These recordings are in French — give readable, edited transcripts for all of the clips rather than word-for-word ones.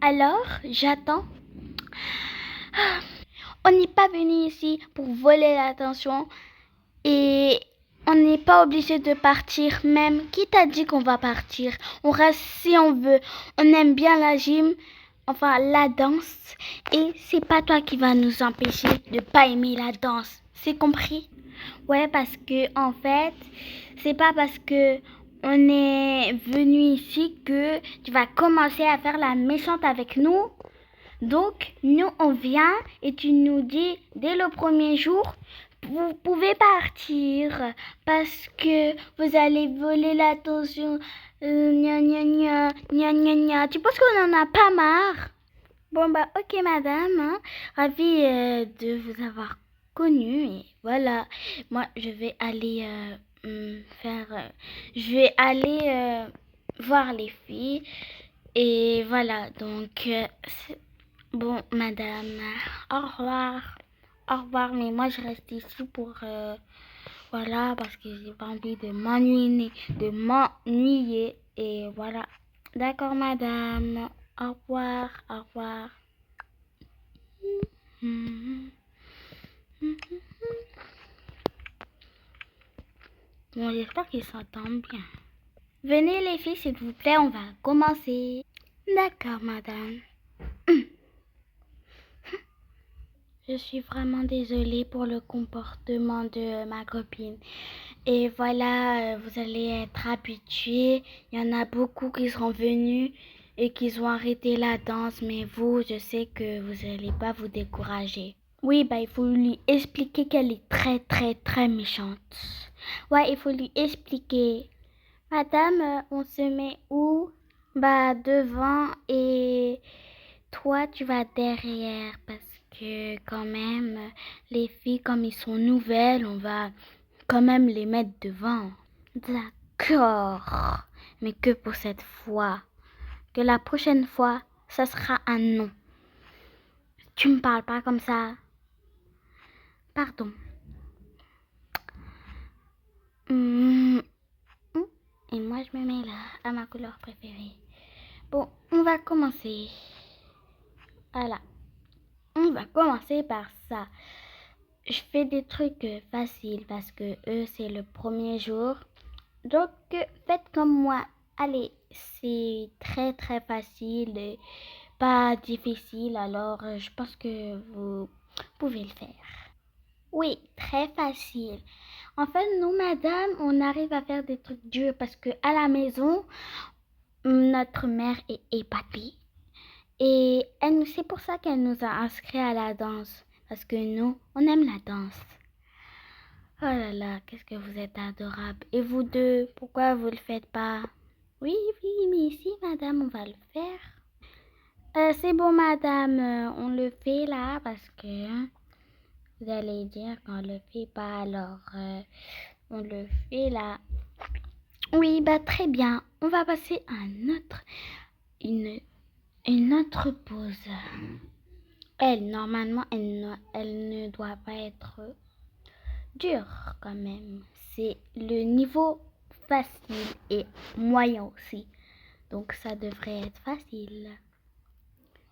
Alors, j'attends. On n'est pas venu ici pour voler l'attention et on n'est pas obligé de partir même. Qui t'a dit qu'on va partir? On reste si on veut. On aime bien la gym, enfin la danse. Et c'est pas toi qui va nous empêcher de pas aimer la danse. C'est compris? Ouais, parce que en fait, c'est pas parce que on est venu ici que tu vas commencer à faire la méchante avec nous. Donc, nous, on vient et tu nous dis dès le premier jour, vous pouvez partir parce que vous allez voler l'attention. Gna gna gna, gna gna gna. Tu penses qu'on en a pas marre? Bon, bah, ok, madame. Hein. Ravie de vous avoir connu. Et voilà, moi, je vais aller je vais aller voir les filles. Et voilà, donc, bon, madame, au revoir. Au revoir, mais moi je reste ici pour voilà parce que j'ai pas envie de m'ennuyer et voilà. D'accord, madame. Au revoir, au revoir. Bon, j'espère qu'ils s'entendent bien. Venez les filles, s'il vous plaît, on va commencer. D'accord, madame. Je suis vraiment désolée pour le comportement de ma copine. Et voilà, vous allez être habitués. Il y en a beaucoup qui seront venus et qui ont arrêté la danse. Mais vous, je sais que vous n'allez pas vous décourager. Oui, bah il faut lui expliquer qu'elle est très très très méchante. Ouais, il faut lui expliquer. Madame, on se met où? Bah devant et toi tu vas derrière parce que quand même les filles comme ils sont nouvelles, on va quand même les mettre devant. D'accord. Mais que pour cette fois. Que la prochaine fois, ça sera un non. Tu me parles pas comme ça. Pardon. Et moi je me mets là à ma couleur préférée. Bon, on va commencer. Voilà. On va commencer par ça. Je fais des trucs faciles parce que eux c'est le premier jour. Donc faites comme moi. Allez, c'est très très facile et pas difficile. Alors je pense que vous pouvez le faire. Oui, très facile. En fait, nous, madame, on arrive à faire des trucs durs parce que à la maison, notre mère est épatée. Et c'est pour ça qu'elle nous a inscrits à la danse. Parce que nous, on aime la danse. Oh là là, qu'est-ce que vous êtes adorable. Et vous deux, pourquoi vous le faites pas? Oui, oui, mais ici, madame, on va le faire. C'est bon, madame, on le fait là parce que vous allez dire qu'on le fait pas, alors on le fait là. Oui, bah très bien. On va passer à une autre pause. Normalement, elle ne doit pas être dure quand même. C'est le niveau facile et moyen aussi. Donc ça devrait être facile.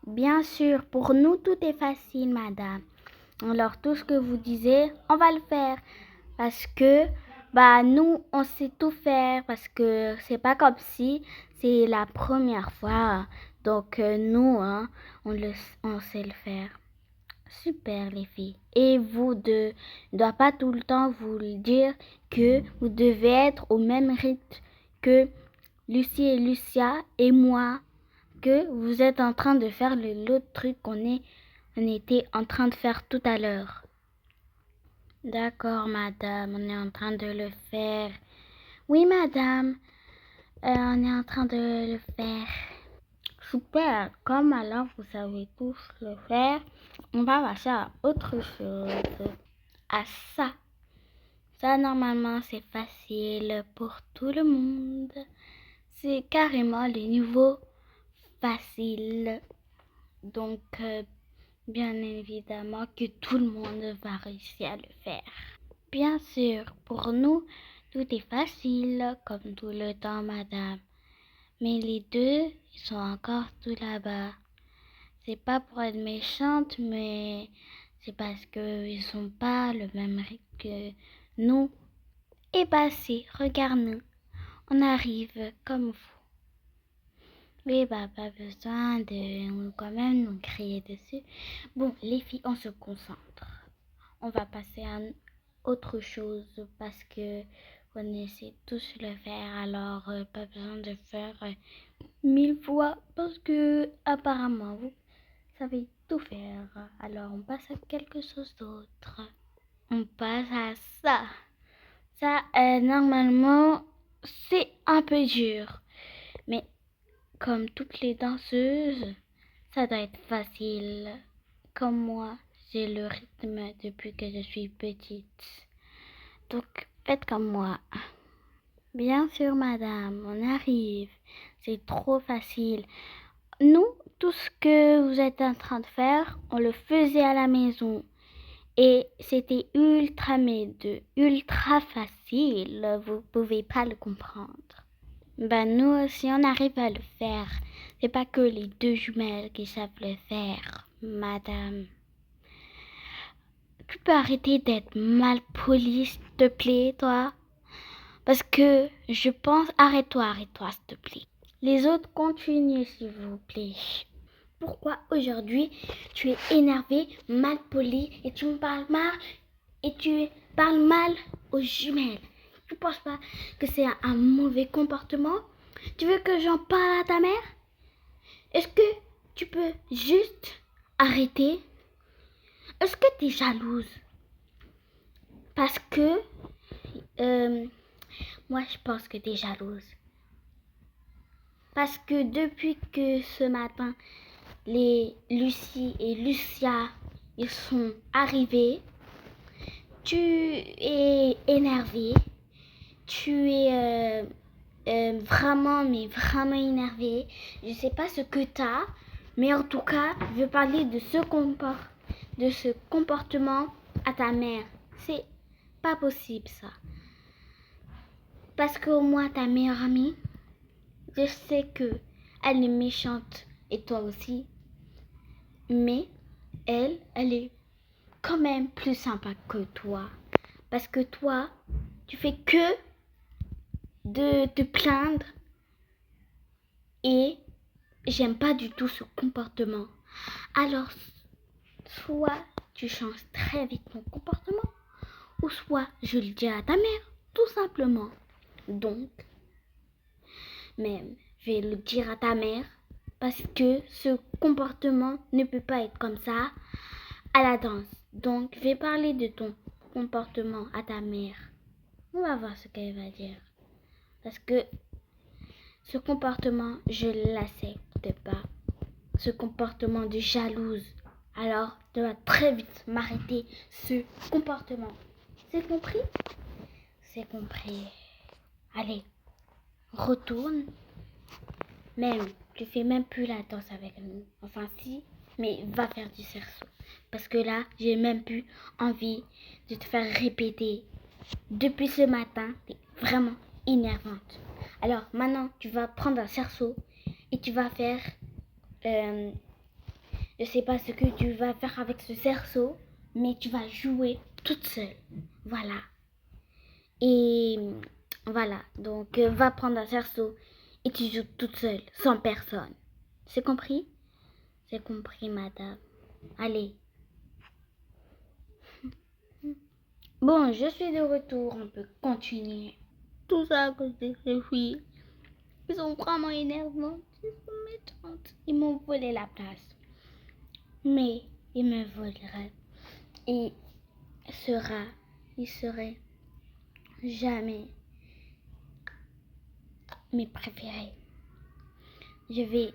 Bien sûr, pour nous, tout est facile, madame. Alors tout ce que vous disiez, on va le faire. Parce que bah nous, on sait tout faire. Parce que c'est pas comme si c'est la première fois. Donc nous, hein, on sait le faire. Super les filles. Et vous deux, ne dois pas tout le temps vous le dire que vous devez être au même rythme que Lucie et Lucia et moi, que vous êtes en train de faire l'autre truc on était en train de faire tout à l'heure. D'accord, madame, on est en train de le faire. Oui, madame, on est en train de le faire. Super, comme alors vous savez tous le faire, on va passer à autre chose. À ça. Ça, normalement, c'est facile pour tout le monde. C'est carrément le niveau facile. Donc, bien évidemment que tout le monde va réussir à le faire. Bien sûr, pour nous, tout est facile, comme tout le temps, madame. Mais les deux, ils sont encore tout là-bas. C'est pas pour être méchante, mais c'est parce qu'ils sont pas le même rythme que nous. Et bah si, regarde-nous, on arrive comme vous. Oui, bah pas besoin de quand même nous crier dessus. Bon, les filles, on se concentre. On va passer à autre chose parce que on essaie tous de le faire, alors pas besoin de faire 1000 fois parce que apparemment vous savez tout faire. Alors on passe à quelque chose d'autre. On passe à ça. Ça, normalement, c'est un peu dur. Mais comme toutes les danseuses, ça doit être facile. Comme moi, j'ai le rythme depuis que je suis petite. Donc, faites comme moi. Bien sûr, madame, on arrive. C'est trop facile. Nous, tout ce que vous êtes en train de faire, on le faisait à la maison. Et c'était ultra facile. Vous pouvez pas le comprendre. Ben nous aussi, on arrive à le faire. C'est pas que les deux jumelles qui savent le faire, madame. Tu peux arrêter d'être mal polie, s'il te plaît, toi? Parce que je pense... Arrête-toi, s'il te plaît. Les autres, continuez, s'il vous plaît. Pourquoi aujourd'hui tu es énervé, mal poli et tu me parles mal et tu parles mal aux jumelles? Tu penses pas que c'est un mauvais comportement? Tu veux que j'en parle à ta mère? Est-ce que tu peux juste arrêter? Est-ce que tu es jalouse? Parce que moi je pense que tu es jalouse. Parce que depuis que ce matin, les Lucie et Lucia, ils sont arrivés, tu es énervée, tu es vraiment, mais vraiment énervée. Je sais pas ce que t'as, mais en tout cas, je veux parler de ce comportement à ta mère. C'est pas possible ça. Parce qu'au moins ta meilleure amie, je sais que elle est méchante et toi aussi, mais elle est quand même plus sympa que toi. Parce que toi, tu fais que de te plaindre et j'aime pas du tout ce comportement. Alors, soit tu changes très vite ton comportement, ou soit je le dis à ta mère, tout simplement. Donc, même, je vais le dire à ta mère, parce que ce comportement ne peut pas être comme ça à la danse. Donc, je vais parler de ton comportement à ta mère. On va voir ce qu'elle va dire. Parce que ce comportement, je ne l'accepte pas. Ce comportement de jalouse. Alors, tu vas très vite m'arrêter ce comportement. C'est compris? C'est compris. Allez, retourne. Même, tu fais même plus la danse avec nous. Enfin, si, mais va faire du cerceau. Parce que là, j'ai même plus envie de te faire répéter. Depuis ce matin, t'es vraiment énervante. Alors, maintenant, tu vas prendre un cerceau et tu vas faire... je sais pas ce que tu vas faire avec ce cerceau, mais tu vas jouer toute seule. Voilà. Et voilà. Donc, va prendre un cerceau et tu joues toute seule, sans personne. C'est compris? C'est compris, madame. Allez. Bon, je suis de retour. On peut continuer. Tout ça à cause de ces filles. Ils sont vraiment énervants. Ils sont méchantes. Ils m'ont volé la place. Mais ils me voleraient. Et il serait jamais mes préférés. Je vais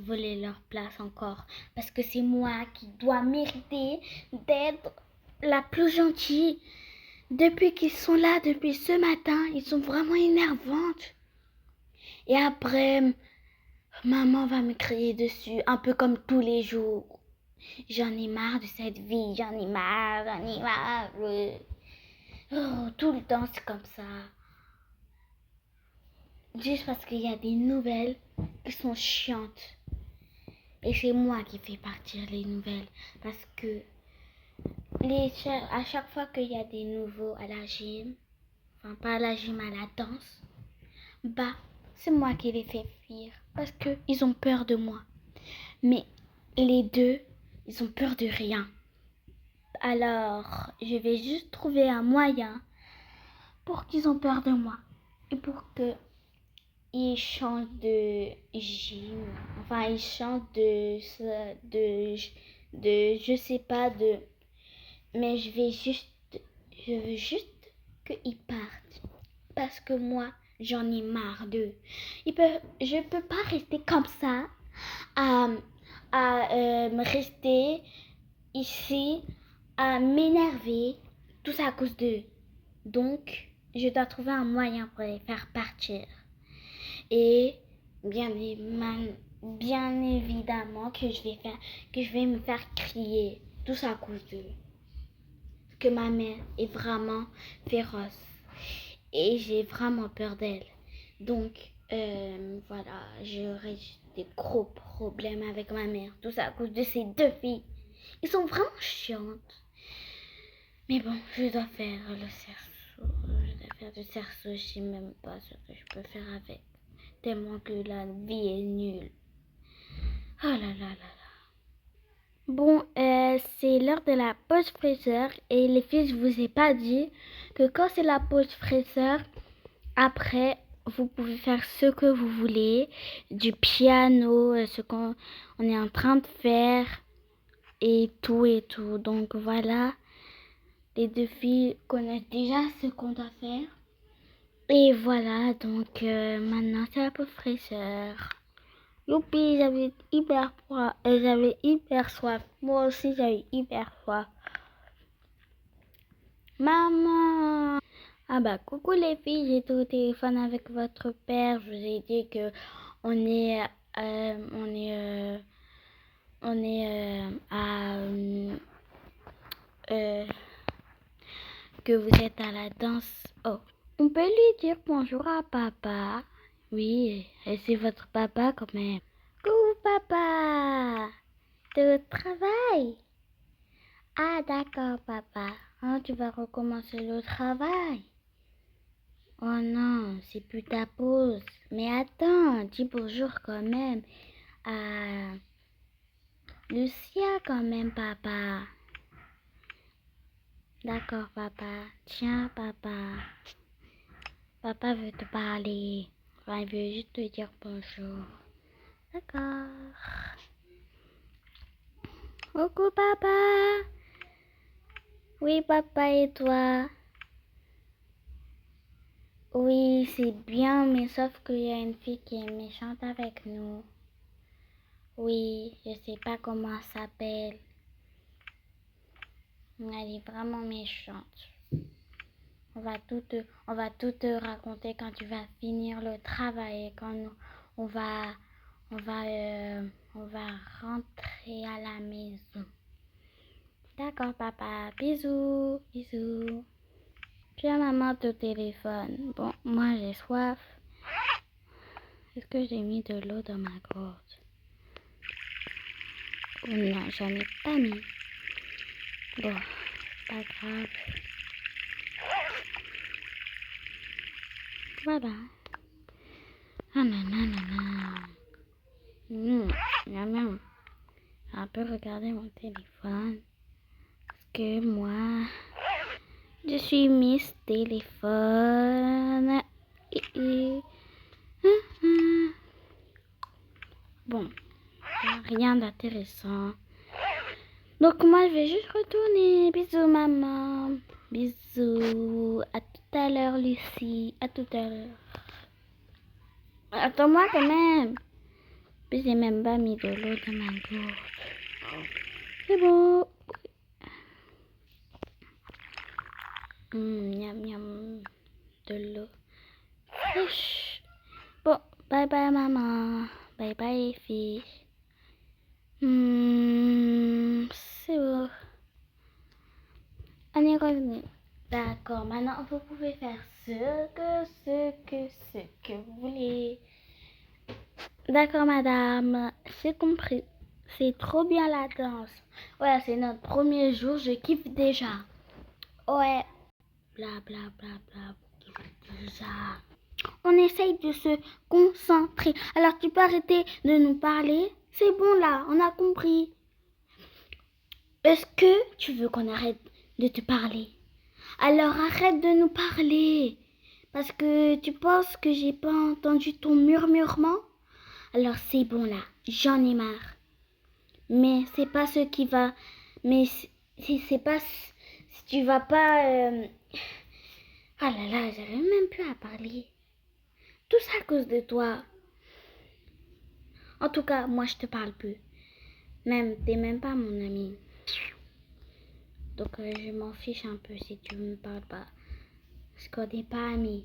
voler leur place encore parce que c'est moi qui dois mériter d'être la plus gentille. Depuis qu'ils sont là, depuis ce matin, ils sont vraiment énervantes. Et après, maman va me crier dessus, un peu comme tous les jours. J'en ai marre de cette vie, j'en ai marre. Oh, tout le temps, c'est comme ça. Juste parce qu'il y a des nouvelles qui sont chiantes. Et c'est moi qui fais partir les nouvelles. Parce que à chaque fois qu'il y a des nouveaux à la gym, enfin pas à la gym, à la danse, bah c'est moi qui les fais fuir. Parce qu'ils ont peur de moi. Mais les deux, ils ont peur de rien. Alors, je vais juste trouver un moyen pour qu'ils ont peur de moi. Et pour que ils chantent de gym. Enfin, ils chantent de je sais pas, de... Mais je veux juste qu'ils partent. Parce que moi, j'en ai marre d'eux. Je peux pas rester comme ça, à, me rester ici, à m'énerver, tout ça à cause d'eux. Donc, je dois trouver un moyen pour les faire partir. Et bien évidemment que je vais me faire crier, tout ça à cause d'eux. Parce que ma mère est vraiment féroce et j'ai vraiment peur d'elle. Donc voilà, j'aurai des gros problèmes avec ma mère, tout ça à cause de ces deux filles. Ils sont vraiment chiantes. Mais bon, je dois faire le cerceau. Je dois faire du cerceau, je sais même pas ce que je peux faire avec. Tellement que la vie est nulle. Oh là là là là. Bon, c'est l'heure de la pause fraîcheur. Et les filles, je vous ai pas dit que quand c'est la pause fraîcheur, après, vous pouvez faire ce que vous voulez. Du piano, ce qu'on est en train de faire. Et tout et tout. Donc voilà. Les deux filles connaissent déjà ce qu'on doit faire. Et voilà, donc maintenant c'est la pause fraîcheur. Youpi, j'avais hyper froid, j'avais hyper soif. Moi aussi, j'avais hyper soif. Maman! Ah bah, coucou les filles, j'étais au téléphone avec votre père. Je vous ai dit que on est, que vous êtes à la danse. Oh, on peut lui dire bonjour à papa. Oui, et c'est votre papa quand même. Coucou papa! T'es au travail? Ah d'accord papa. Ah, tu vas recommencer le travail? Oh non, c'est plus ta pause. Mais attends, dis bonjour quand même à Lucia quand même papa. D'accord papa. Tiens papa. Papa veut te parler. Enfin, il veut juste te dire bonjour. D'accord. Coucou papa. Oui papa et toi? Oui, c'est bien, mais sauf qu'il y a une fille qui est méchante avec nous. Oui, je sais pas comment elle s'appelle. Elle est vraiment méchante. On va tout te raconter quand tu vas finir le travail et quand on va, on va rentrer à la maison. D'accord, papa. Bisous, bisous. Tiens, maman, ton téléphone. Bon, moi, j'ai soif. Est-ce que j'ai mis de l'eau dans ma gorge? Oh non, j'en ai pas mis. Bon, pas grave. Voilà. Ah non, non, non, non. Miam. Un peu regarder mon téléphone. Parce que moi, je suis Miss Téléphone. Bon, rien d'intéressant. Donc moi, je vais juste retourner. Bisous, maman. Bisous. À tout à l'heure, Lucie. À tout à l'heure. Attends-moi quand même. Puis j'ai même pas mis de l'eau dans ma gorge. C'est bon. Miam, miam. De l'eau fraîche. Bon, bye bye, maman. Bye bye, filles. C'est bon. On est revenu. D'accord, maintenant vous pouvez faire ce que vous voulez. D'accord, madame, c'est compris. C'est trop bien la danse. Ouais, c'est notre premier jour, je kiffe déjà. Ouais. Bla bla bla bla. Déjà. On essaye de se concentrer. Alors tu peux arrêter de nous parler? C'est bon là, on a compris. Est-ce que tu veux qu'on arrête de te parler? Alors arrête de nous parler. Parce que tu penses que j'ai pas entendu ton murmurement? Alors c'est bon là, j'en ai marre. Mais c'est pas ce qui va. Mais si c'est pas. Si tu vas pas. Ah là là, j'arrive même plus à parler. Tout ça à cause de toi. En tout cas, moi je te parle plus. Même, t'es même pas mon ami. Donc je m'en fiche un peu si tu me parles pas. Parce qu'on n'est pas amis.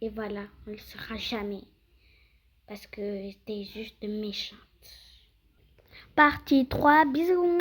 Et voilà, on le sera jamais. Parce que t'es juste méchante. Partie 3, bisous.